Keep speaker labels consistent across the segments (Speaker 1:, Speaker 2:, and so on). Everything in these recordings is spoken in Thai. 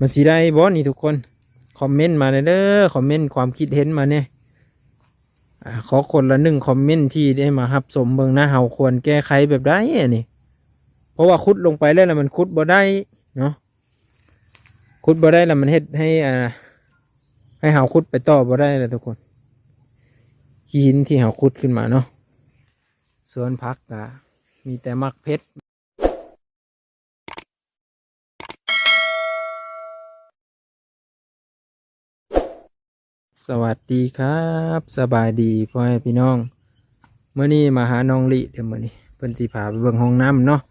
Speaker 1: มันสิได้บ่นี่ทุกคนคอมเมนต์มาเด้อคอมเมนต์ความคิดเห็นมาเนี่ยขอคนละ1คอมเมนต์ที่ได้มารับชมเบิ่งนะเฮาควรแก้ไขแบบใดนี่เพราะว่าขุดลงไปแล้วมันขุดบ่ได้เนาะขุดบ่ได้แล้วมันเฮ็ดให้เฮาขุดไปต่อบ่ได้แล้วทุกคนหินที่เฮาขุดขึ้นมาเนาะสวนผักก็มีแต่มักเพชรสวัสดีครับสบายดีพ่อแม่พี่น้องเมื่อนี้มาหาน้องลิเดี๋ยวมื่อนี้เพิ่นสิพาไปเบิ่งห้องน้ำเนาะ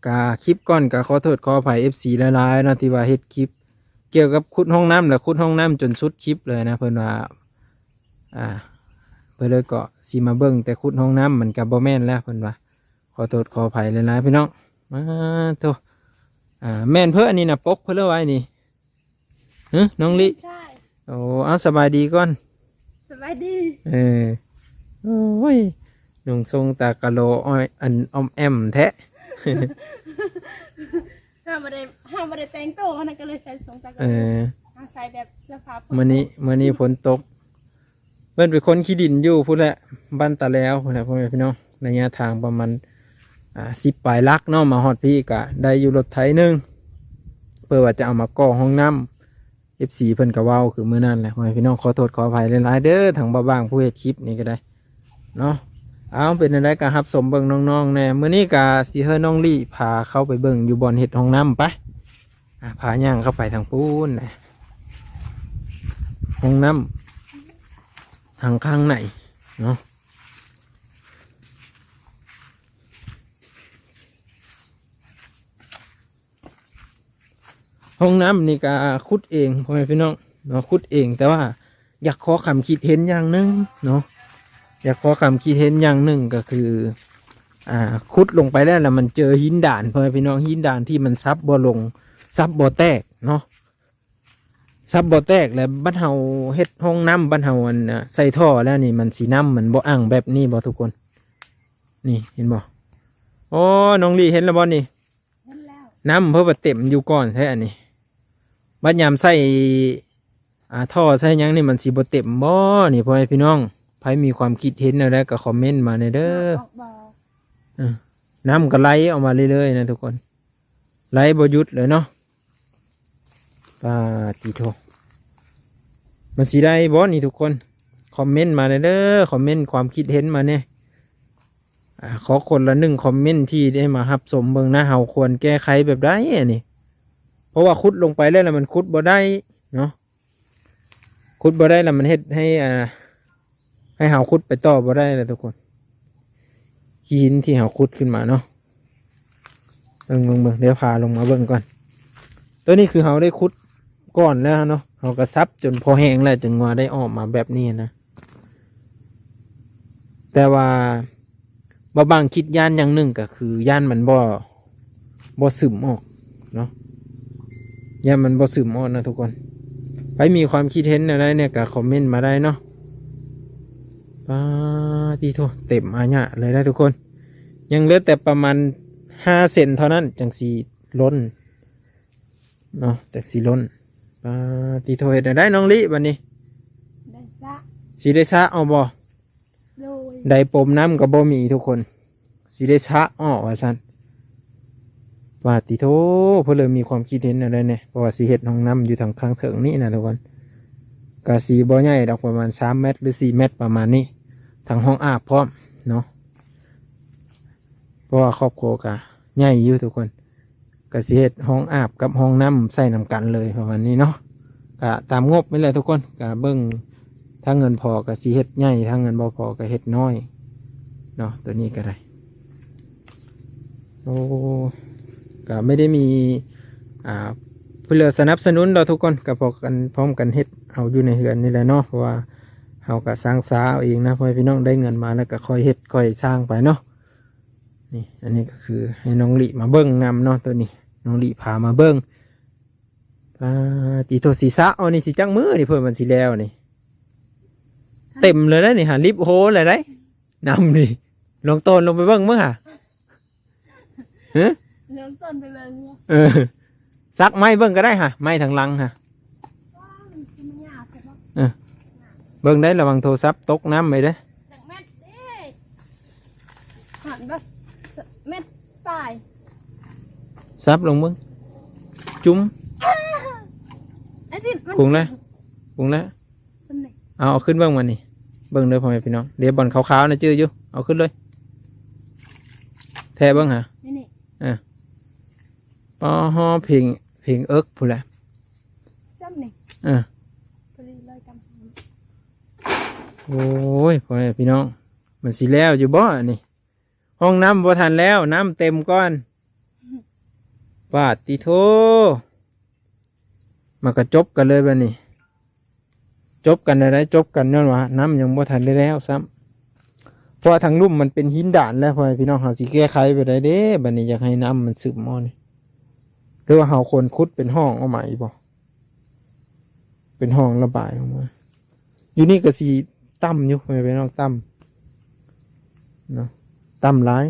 Speaker 1: กาคลิปก่อนก็ขอโทษขออภัย FC หลายๆเนาะที่ว่าเฮ็ดคลิปเกี่ยวกับขุดห้องน้ำและขุดห้องน้ำจนสุดคลิปเลยนะเพิ่นว่าเพิ่นเลยก็สิมาเบิ่งแต่ขุดห้องน้ำมันก็บ่แม่นแล้วเพิ่นว่าขอโทษขออภัยหลายๆพี่น้องมาโตแม่นเพิ่นอันนี้น่ะปกเพิ่นเลยไว้นี่น้องลิโอ้เอาสบายดีก่อน
Speaker 2: สบายดี
Speaker 1: โอ้ยหนุ่งทรงตากะโลอ้อยอันอมแอมแท้
Speaker 2: ห้ามบ่ได้แต่งตัวนะก็เลยใส่ทรงตากะโลใส่แบบเสื้อผ้า
Speaker 1: มื้อนี้ฝนตกเพิ่นเป็นคนขี้ดินอยู่พุ่นแหละบ้านตาแล้วพุ่นแหละพ่อแม่พี่น้องระยะทางประมาณ10 ปลายลักเนาะมาฮอดพี่ก็ได้อยู่รถไถนึงเพื่อว่าจะเอามาก่อห้องน้ำFC เพิ่นก็เว้าคือมื้อนั้นแหละพี่น้องขอโทษขออภัยหลายๆเด้อทางบ้างผู้เฮ็ดคลิปนี่ก็ได้เนาะเอาเป็นอะไรก็รับสมเบิ่งน้องๆแน่มื้อนี้ก็สิเฮอน้องลี่พาเข้าไปเบิ่งอยู่บ่อนเฮ็ดห้องน้ำไปพาย่างเข้าไปทางปูนนะห้องน้ำทางข้างไหนเนาะห้องน้ำนี่ก็ขุดเองพ่อแม่พี่น้องเนาะขุดเองแต่ว่าอยากขอคำคิดเห็นอย่างหนึ่งเนาะอยากขอคำคิดเห็นอย่างหนึ่งก็คือขุดลงไปแล้วมันเจอหินด่านพ่อแม่พี่น้องหินด่านที่มันซับบ่ลงซับบ่แตกเนาะซับบ่แตกแล้วบ้านเฮาเฮ็ดห้องน้ำบ้านเฮาใส่ท่อแล้วนี่มันสีน้ำมันบ่อ่างแบบนี้บ่ทุกคนนี่เห็นบ่โอ้น้องลี่เห็นแล้วบ่นี่น้ำเพิ่มเต็มอยู่ก่อนใช่อันนี้บัดยามใส่ท่อใส่ยังนี่มันสีบ่เต็มบ่นี่พ่อแม่พี่น้องใครมีความคิดเห็นอะไรก็คอมเมนต์มาในเด้อน้ำก็ไหลออกมาเรื่อยๆนะทุกคนไหลบ่หยุดเลยเนาะปาติโทมันสีได้บ่นี่ทุกคนคอมเมนต์มาในเด้อคอมเมนต์ความคิดเห็นมาเนี่ยขอคนละ1คอมเมนต์ที่ได้มารับชมเบิ่งนะเฮาควรแก้ไขแบบใดนี่เพราะว่าขุดลงไปแล้วมันขุดบ่ได้เนาะขุดบ่ได้แล้วมันเฮ็ดให้เฮาขุดไปต่อบ่ได้เลยทุกคนหินที่เฮาขุดขึ้นมาเนาะเบิ่งเดี๋ยวพาลงมาเบิ่งก่อนตัวนี้คือเฮาได้ขุดก่อนแล้วเนาะเฮาก็ซับจนพอแห้งแล้วจึงว่าได้ออกมาแบบนี้นะแต่ว่าบางคิดย่านอย่างหนึ่งก็คือย่านมันบ่ซึมออกเนาะย่านมันบ่ซึมออกนะทุกคนใครมีความคิดเห็นอะไรเนี่ยก็คอมเมนต์มาได้เนาะที่โทเต็มอาญะเลยได้ทุกคนยังเหลือแต่ประมาณ5 เซนเท่านั้นจังสีล้นเนาะจากสีล้นที่โทเห็นได้น้องลิวันนี้สีได้ซะเอาบ่ได้ปมน้ำกับบ่มีทุกคนสีได้ชะอ้อว่าซั่นว่าติโทเพื่อเลยมีความคิดเห็นอะไรเนี่ยเพราะว่าสีเห็ดห้องน้ำอยู่ทางข้างเถิงนี่นะทุกคนกะสีบ่อใหญ่ดอกประมาณ3 เมตรหรือ4 เมตรประมาณนี้ทางห้องอาบพร้อมเนาะเพราะว่าครอบครัวกะใหญ่อยู่ทุกคนกะสีเห็ดห้องอาบกับห้องน้ำใส่นำกันเลยประมาณนี้เนาะกะตามงบไม่เลยทุกคนกะเบิ้งถ้าเงินพอกะสีเห็ดใหญ่ถ้าเงินบ่พอกะเห็ดน้อยเนาะตัวนี้ก็ได้โอ้ก็ไม่ได้มีเพื่อสนับสนุนเราทุกคนก็พอกันพร้อมกันเฮ็ดเอาอยู่ในเฮือนนี่แหละเนาะเพราะว่าเฮาก็สร้างสาเอาเองนะพ่อพี่น้องได้เงินมาแล้วก็ค่อยเฮ็ดค่อยสร้างไปเนาะนี่อันนี้ก็คือให้น้องลิมาเบิ้งนำเนาะตัวนี้น้องลิพามาเบิ้งตีโทศีรษะเอานี่สิจังมือนี่เพิ่มมันสิแล้วนี่เต็มเลยนะนี่หาลิฟโฮเลยได้นำนี่ลงต้นลงไปเบิ้งมั้งฮะ
Speaker 2: เริ่มต้นไปเบิ่ง
Speaker 1: ซักไม้เบิ่งก็ได้ฮะไม้ทางหลังฮะ
Speaker 2: มันยาวใช่ปะ
Speaker 1: เบิ่งได้ระวังโทรศัพท์ตกน้ำไปเด้อ
Speaker 2: จากเม็ดเด้หันแบบเม็ดตาย
Speaker 1: ซับลงเบิ่งจุ้ม
Speaker 2: ไอ้ที่มัน
Speaker 1: ปรุงแล้วปรุงแล้ว
Speaker 2: เป็นไง
Speaker 1: เอาขึ้นเบิ่งมานี่เบิ่งเด้อพ่อแม่พี่น้องเดี๋ยวบอลขาวๆนะจื้ออยู่เอาขึ้นเลยแท้เบิ่งฮะ
Speaker 2: นี่
Speaker 1: อ๋อฮอเพลงเอิกพู้นแหละ
Speaker 2: ซ้ำนี่
Speaker 1: อ่า
Speaker 2: พอดีเลยจำ
Speaker 1: โอ้ยพ่อแม่พี่น้องมันสิแล้วอยู่บ่นี่ห้องน้ำบ่ทันแล้วน้ำเต็มก้อนปาดติโทมากระจบกันเลยบัดนี้จบกันได้จบกันย้อนว่าน้ำยังบ่ทันได้แล้วซ้ำเพราะว่าทางลุ่มมันเป็นหินด่านแล้วพ่อแม่พี่น้องเฮาสิแก้ไขไปได้เด้บัดนี้อยากให้น้ำมันซึมเอานี่หรือว่าเฮาควรขุดเป็นห้องเอาใหม่บ่เป็นห้องระบายออกมาอยู่นี่ก็สิต่ำอยู่พ่อแม่พี่น้องต่ำเนาะต่ำหลาย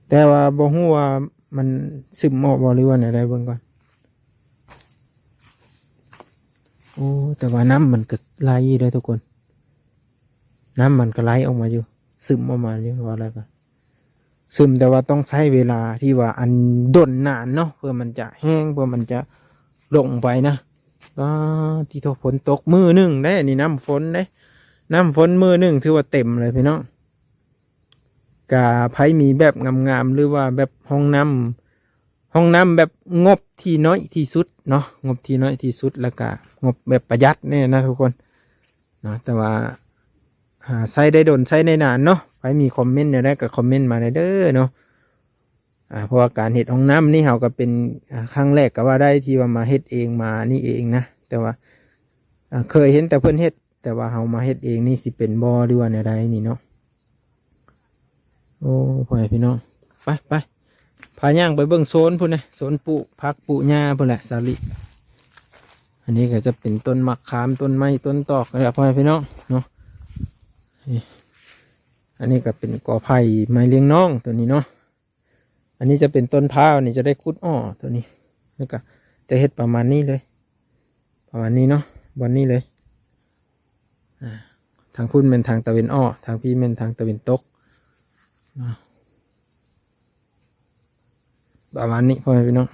Speaker 1: แต่ว่าบ่ฮู้ว่ามันซึมออกบ่หรือว่าไหนได้เบิ่งก่อนโอ้แต่ว่าน้ำมันก็ไหลเลยทุกคน น้ำมันก็ไหลออกมาอยู่ซึมออกมาอยู่ว่าอะไรกันซึมแต่ว่าต้องใช้เวลาที่ว่าอันด้นนานเนาะเพื่อมันจะแห้งเพื่อมันจะลงไปนะก็ที่ฝนตกมือหนึ่งได้นี่น้ำฝนได้น้ำฝนมือหนึ่งถือว่าเต็มเลยพี่น้องกาไผมีแบบงามๆหรือว่าแบบห้องน้ำแบบงบที่น้อยที่สุดเนาะงบที่น้อยที่สุดแล้วก็งบแบบประหยัดเนี่ยนะทุกคนเนาะแต่ว่าใช้ได้โดนใช้ได้นานเนาะใครมีคอมเมนต์เนี่ยได้ก็คอมเมนต์มาได้เด้อเนาะเพราะว่าการเฮ็ดห้องน้ำนี่เราก็เป็นครั้งแรกก็ว่าได้ที่ว่ามาเฮ็ดเองมานี่เองนะแต่ว่าเคยเห็นแต่เพื่อนเฮ็ดแต่ว่าเรามาเฮ็ดเองนี่สิเป็นบ่อหรือว่าเนี่ยใดนี่เนาะโอ้พ่อแม่พี่น้องไปพาย่างไปเบิ่งโซนพุ่นนะโซนปลูกผักปลูกหญ้าพุ่นแหละสาลิอันนี้ก็จะเป็นต้นมะขามต้นไม้ต้นตอกนะครับพ่อแม่พี่น้องเนาะอันนี้ก็เป็นกอไผ่ไม้เลี้ยงน้องตัวนี้เนาะอันนี้จะเป็นต้นพร้าวนี่จะได้คุดอ้อตัวนี้แล้วก็จะเฮ็ดประมาณนี้เลยประมาณนี้เนาะบนนี้เลยทางพุ่นเป็นทางตะเวนอ้อทางพี่เป็นทางตะเวนตกประมาณนี้พ่อแม่พี่น้อง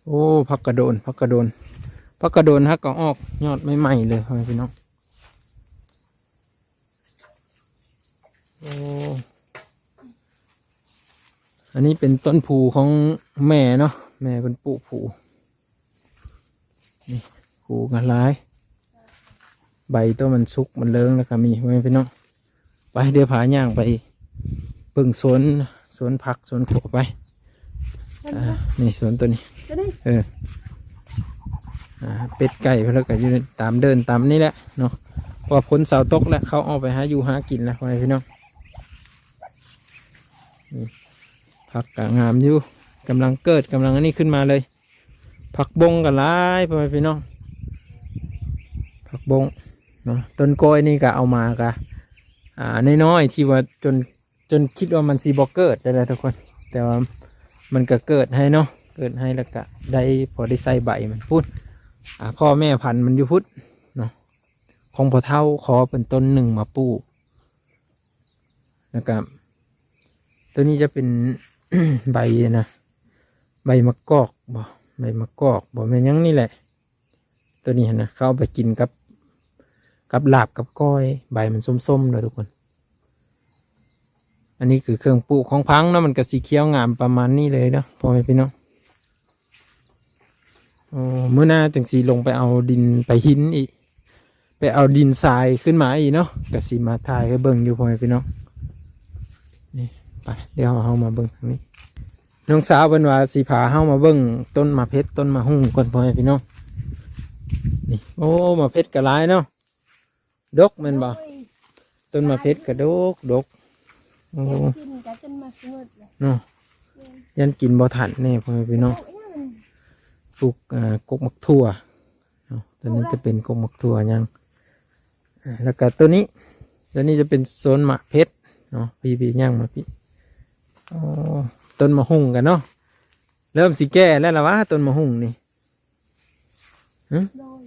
Speaker 1: โอ้พักกระโดนฮักก็ออกยอดใหม่ๆเลยพ่อแม่พี่น้องโอ้อันนี้เป็นต้นผูของแม่เนาะแม่เป็นปลูกผูนี่ผูกันหลายใบต้นมันสุกมันเลิ้งแล้วก็มีพ่อแม่พี่น้องไปเดี๋ยวผาย่างไปเบิ่งสวนผักสวนขัวไปนี่สวนตัวนี้เป็ดไก่เพื่อนก็อยู่ตามเดินตามนี่แหละเนาะพอพ้นเสาตกแล้วเขาออกไปหาอยู่หากินแล้วพ่อแม่พี่น้องผักกะงามอยู่กำลังเกิดกำลังอันนี้ขึ้นมาเลยผักบงกันหลายพ่อแม่พี่น้องผักบงเนาะต้นกล้วยนี่ก็เอามากะน้อยๆที่ว่าจนคิดว่ามันซีบอกเกิดได้ทุกคนแต่ว่ามันก็เกิดให้เนาะเกิดให้แล้วก็ได้พอได้ใส่ใบมันพุดพ่อแม่พันธุ์มันอยู่พุดเนาะของพ่อเฒ่าขอเป็นต้นหนึ่งมาปลูกแล้วก็ตัวนี้จะเป็น ใบนะใบมะกอกใบมะกอกแม่นยังนี่แหละตัวนี้นะเขาเอาไปกินกับลาบกับก้อยใบมันส้มๆเลยทุกคนอันนี้คือเครื่องปลูกของพังเนาะมันก็สีเขียวงามประมาณนี้เลยเนาะพอไหมพี่น้องเมื่อหน้าจังสีลงไปเอาดินไปหินอีกไปเอาดินทรายขึ้นมาอีกเนาะก็สีมาถ่ายให้เบิ่งอยู่พอไหมพี่น้องนี่ไปเดี๋ยวเอามาเบิ่งทางนี้น้องสาวเป็นว่าสีผาเฮามาเบิ่งต้นมะเพชรต้นมะฮุ่งก่อนพอไหมพี่น้องนี่โอ้มะเพชรกระไรเนาะดกแมันบ่ต้นมะเพชรกระดกโอ้กินกันจนมาสมุดเลยเนาะยันกินบ่ทันแน่พ่อแม่พี่น้องปลูกกกมักถั่วตัวนี้จะเป็นกกมักถั่วยังแล้วก็ตัวนี้จะเป็นโซนมะเพชรเนาะพี่ย่างมาพี่ต้นมะฮุ่งกันเนาะ เริ่มสิแก่แล้วล่ะวะต้นมะฮุ่งนี่
Speaker 2: โดย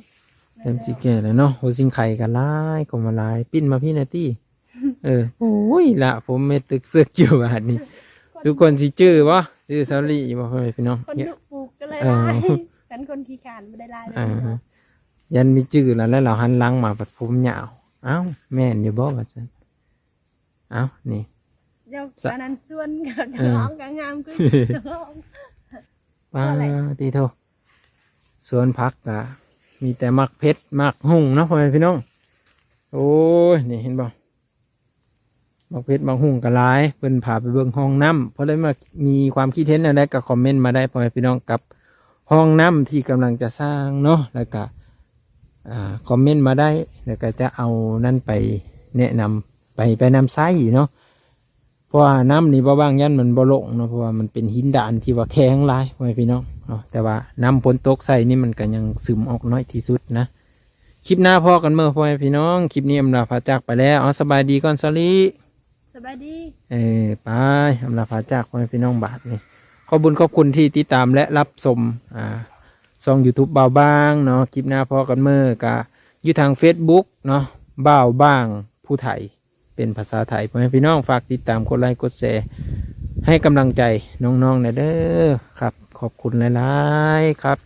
Speaker 1: เริ่มสิแก่แล้วเนาะโหสิงไข่กันหลายก็มาหลายปิ้นมาพี่นาตี้โอ้ยละผมเม็ดตึกเสือกอยู่อันนี้ทุกคนสิจื้อวะจื้อซาลี่บ่พ่อแม่พี่น้อง
Speaker 2: คน
Speaker 1: เนี่ย
Speaker 2: ดุปลูกก็เลยลายกันคนขี้ขานไม่ได้ลายเลย
Speaker 1: ยันมีจื้อแล้วเราหันหลังมาปัดผมยาวเอ้าแม่นอยู่บ่ว่าซั่นเอ้านี่
Speaker 2: เจ้าอันนั้นส่วนกับเจ้าของกงามขึ้นเจ้าของ
Speaker 1: ป้าตีโทสวนผักกะมีแต่มักเพชรมักหุ่งเนาะพ่อแม่พี่น้องโอ้ยนี่เห็นบ่มักเพชรมักหุ่งก็หลายเพิ่นพาไปเบิ่งห้องน้ำเพราะเลยมามีความคิดเห็นอะไรก็คอมเมนต์มาได้พ่อแม่พี่น้องกับห้องน้ำที่กำลังจะสร้างเนาะแล้วก็คอมเมนต์มาได้แล้วก็จะเอานั่นไปแนะนำไปนำไส้เนาะเพราะว่าน้ำนี่บ่บางยันมันบ่ลงเนาะเพราะว่ามันเป็นหินด่านที่ว่าแข็งหลายพ่อแม่พี่น้องเนาะแต่ว่าน้ำฝนตกใส่นี่มันก็ยังซึมออกน้อยที่สุดนะคลิปหน้าพอกันเมื่อพ่อแม่พี่น้องคลิปนี้อำลาพาจากไปแล้วเอาสบายดีก่อนซาลี
Speaker 2: สบายดี
Speaker 1: ไปอำลาพาจากพ่อแม่พี่น้องบาทนี่ขอบคุญขอบคุณที่ติดตามและรับชมช่อง YouTube บ่าวบ้างเนาะคลิปหน้าพอกันเมื่อกะอยู่ทาง Facebook เนาะบ่าวบ้างผู้ไทยเป็นภาษาไทยพ่อแม่พี่น้องฝากติดตามกดไลค์กดแชร์ให้กำลังใจน้องๆนะเด้อครับขอบคุณหลายๆครับ